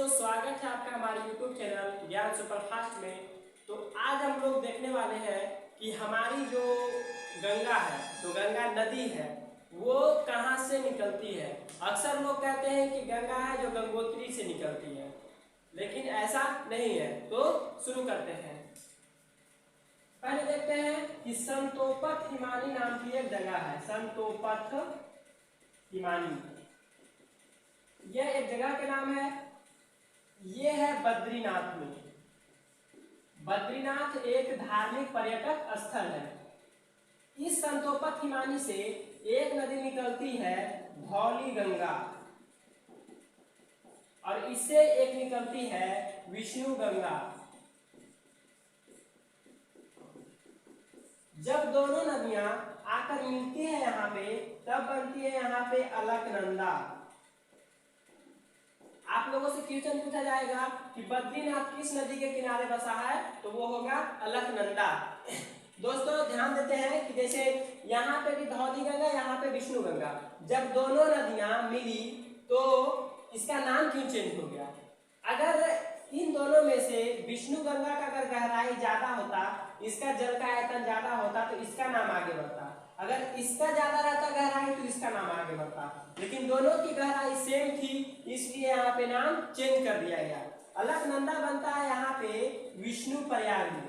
दोस्तों, स्वागत है आपका हमारे YouTube चैनल ज्ञान सुपरफास्ट में। तो आज हम लोग देखने वाले हैं कि हमारी जो गंगा है, जो गंगा नदी है, वो कहाँ से निकलती है। अक्सर लोग कहते हैं कि गंगा है जो गंगोत्री से निकलती है, लेकिन ऐसा नहीं है। तो शुरू करते हैं। पहले देखते हैं कि संतोपथ हिमानी नाम की एक जगह है। संतोपथ हिमानी, यह एक जगह के नाम है। ये है बद्रीनाथ में। बद्रीनाथ एक धार्मिक पर्यटक स्थल है। इस संतोपथ हिमानी से एक नदी निकलती है, धौली गंगा, और इससे एक निकलती है विष्णु गंगा। जब दोनों नदियां आकर मिलती है यहाँ पे, तब बनती है यहाँ पे अलकनंदा। आप लोगों से क्वेश्चन पूछा जाएगा कि बद्रीनाथ किस नदी के किनारे बसा है, तो वो होगा अलकनंदा। दोस्तों ध्यान देते हैं कि जैसे यहाँ पे भी धौली गंगा, यहाँ पे विष्णु गंगा, जब दोनों नदियां मिली तो इसका नाम क्यों चेंज हो गया। अगर इन दोनों में से विष्णु गंगा का अगर गहराई ज्यादा होता, इसका जल का आयतन ज्यादा होता, तो इसका नाम आगे बढ़ता। अगर इसका ज्यादा रहता गहराई, तो इसका नाम आगे बढ़ता। लेकिन दोनों की गहराई सेम थी, इसलिए यहाँ पे नाम चेंज कर दिया गया। अलकनंदा बनता है यहाँ पे विष्णु प्रयाग में।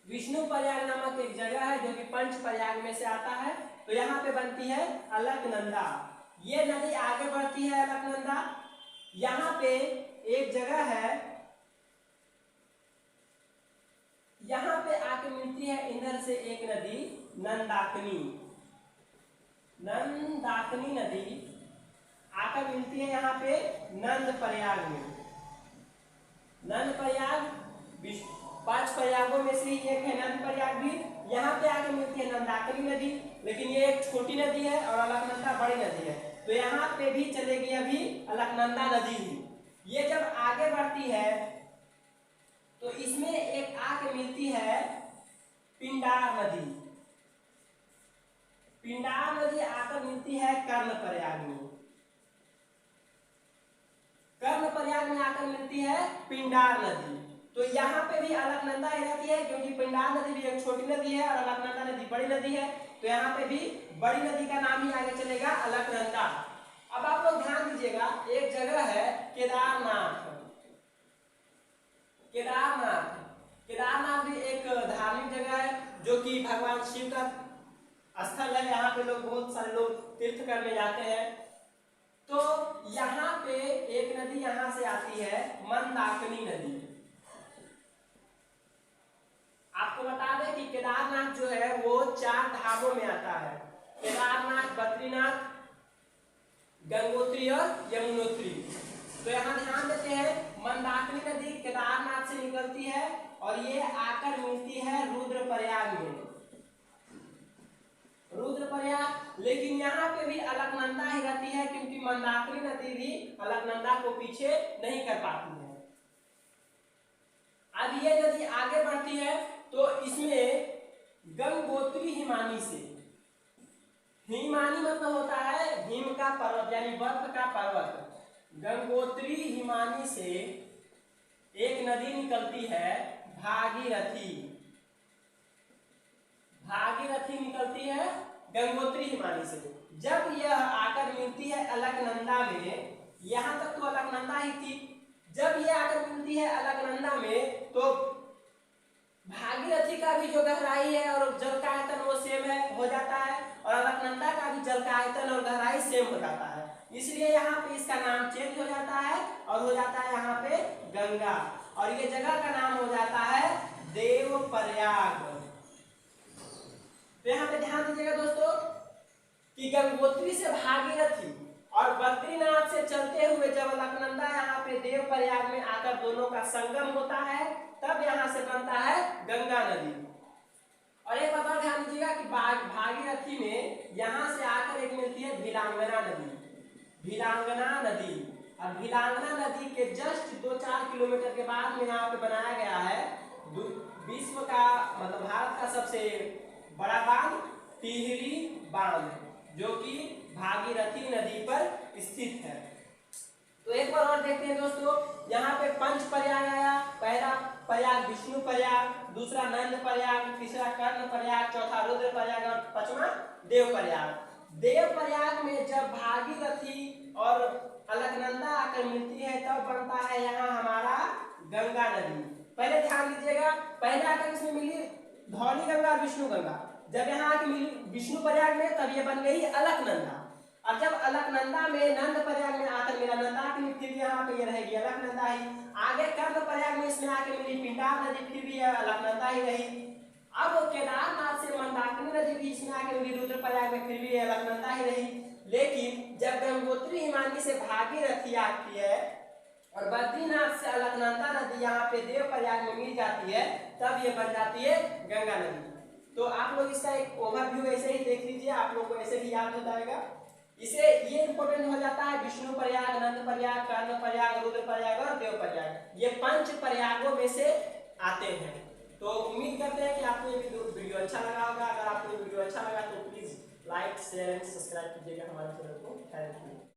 विष्णु प्रयाग नामक एक जगह है जो कि पंच प्रयाग में से आता है। तो यहाँ पे बनती है अलकनंदा। ये नदी आगे बढ़ती है अलकनंदा। यहाँ पे एक जगह है, यहाँ पे आके मिलती है इधर से एक नदी, नंदाकिनी। नंदाकिनी नदी आकर मिलती है यहाँ पे नंद प्रयाग में। नंद प्रयाग पांच प्रयागों में से ही एक है नंद प्रयाग भी। यहाँ पे आके मिलती है नंदाकिनी नदी, लेकिन ये एक छोटी नदी है और अलकनंदा बड़ी नदी है। तो यहाँ पे भी चलेगी अभी अलकनंदा नदी ही। ये जब आगे बढ़ती है तो इसमें एक आके मिलती है पिंडार नदी। पिंडार नदी आकर मिलती है कर्ण प्रयाग में। कर्ण प्रयाग में आकर मिलती है पिंडार नदी। तो यहाँ पे भी अलकनंदा ही रहती है, क्योंकि पिंडार नदी भी एक छोटी नदी है और अलकनंदा नदी बड़ी नदी है। तो यहाँ पे भी बड़ी नदी का नाम ही आगे चलेगा अलकनंदा। अब आप लोग ध्यान दीजिएगा, एक जगह है केदारनाथ। केदारनाथ केदारनाथ भी एक धार्मिक जगह है जो कि भगवान शिव का स्थल है। यहाँ पे लोग, बहुत सारे लोग तीर्थ करने जाते हैं। तो यहाँ पे एक नदी यहाँ से आती है, मंदाकिनी नदी। आपको बता दें कि केदारनाथ जो है वो 4 धामों में आता है। केदारनाथ, बद्रीनाथ, गंगोत्री और यमुनोत्री। तो यहाँ ध्यान देते हैं, मंदाकिनी नदी केदारनाथ से निकलती है और ये आकर मिलती है रुद्रप्रयाग में। रुद्रप्रयाग, लेकिन यहाँ पे भी अलकनंदा ही रहती है, क्योंकि मंदाकिनी नदी भी अलकनंदा को पीछे नहीं कर पाती है। अब ये नदी आगे बढ़ती है तो इसमें गंगोत्री हिमानी से, हिमानी मतलब होता है हिम का पर्वत, यानी बर्फ का पर्वत। गंगोत्री हिमानी से एक नदी निकलती है, भागीरथी। भागीरथी निकलती है गंगोत्री हिमानी से। जब यह आकर मिलती है अलकनंदा में, यहां तक तो अलकनंदा ही थी, जब यह आकर मिलती है अलकनंदा में तो भागीरथी का भी जो गहराई है और जल का आयतन वो सेम है हो जाता है, और अलकनंदा का भी जल का आयतन और गहराई सेम हो जाता है। इसलिए यहाँ पे इसका नाम चेंज हो जाता है और हो जाता है यहाँ पे गंगा, और ये जगह का नाम हो जाता है देवप्रयाग। तो यहाँ पे ध्यान दीजिएगा दोस्तों कि गंगोत्री से भागीरथी और बद्रीनाथ से चलते हुए जब अलकनंदा यहाँ पे देवप्रयाग में आकर दोनों का संगम होता है, तब यहाँ से बनता है गंगा नदी। और एक बात और ध्यान दीजिएगा कि भागीरथी में यहाँ से आकर एक मिलती है भिलांगना नदी। भिलांगना नदी, और भिलांगना नदी के जस्ट 2-4 किलोमीटर के बाद में यहाँ पे बनाया गया है विश्व का, मतलब भारत का सबसे बड़ा बांध, टिहरी बांध, जो कि भागीरथी नदी पर स्थित है। तो एक बार और देखते हैं दोस्तों, यहाँ पे पंच प्रयाग आया। पहला प्रयाग विष्णु प्रयाग, दूसरा नंद प्रयाग, तीसरा कर्ण प्रयाग, चौथा रुद्र प्रयाग और पांचवा देव प्रयाग। देव प्रयाग में जब भागीरथी और अलकनंदा आकर मिलती है तब बनता है यहाँ हमारा गंगा नदी। पहले ध्यान दीजिएगा, पहले आकर इसमें मिली धौली गंगा और विष्णु गंगा। जब यहाँ आके मिली विष्णु प्रयाग में तब ये बन गई अलकनंदा। अब जब अलकनंदा में नंद प्रयाग में आकर मिला नंदा की, फिर यहाँ पे ये रहेगी अलकनंदा ही। आगे कर्ण प्रयाग में इसमें आके मिली पिंडार नदी, फिर भी अलकनंदा ही रही। अब केदारनाथ से मंदाकिनी नदी भी इसमें आके मिली रुद्र प्रयाग में, फिर भी अलकनंदा ही रही। लेकिन जब गंगोत्री हिमानी से भागीरथी आती है और बद्रीनाथ से अलकनंदा नदी यहाँ पे देव प्रयाग में मिल जाती है, तब ये बन जाती है गंगा नदी। तो आप लोग इसका एक ओवरव्यू ऐसे ही देख लीजिए, आप लोग को ऐसे भी याद हो जाएगा। इसे ये इंपॉर्टेंट हो जाता है विष्णु प्रयाग, नंद प्रयाग, कर्ण प्रयाग, रुद्र प्रयाग और देव प्रयाग, ये पंच प्रयागों में से आते हैं। तो उम्मीद करते हैं कि आपको ये वीडियो अच्छा लगा होगा। अगर आपको ये वीडियो अच्छा लगा तो please like, share and subscribe कीजिएगा हमारे चैनल को। Thank you.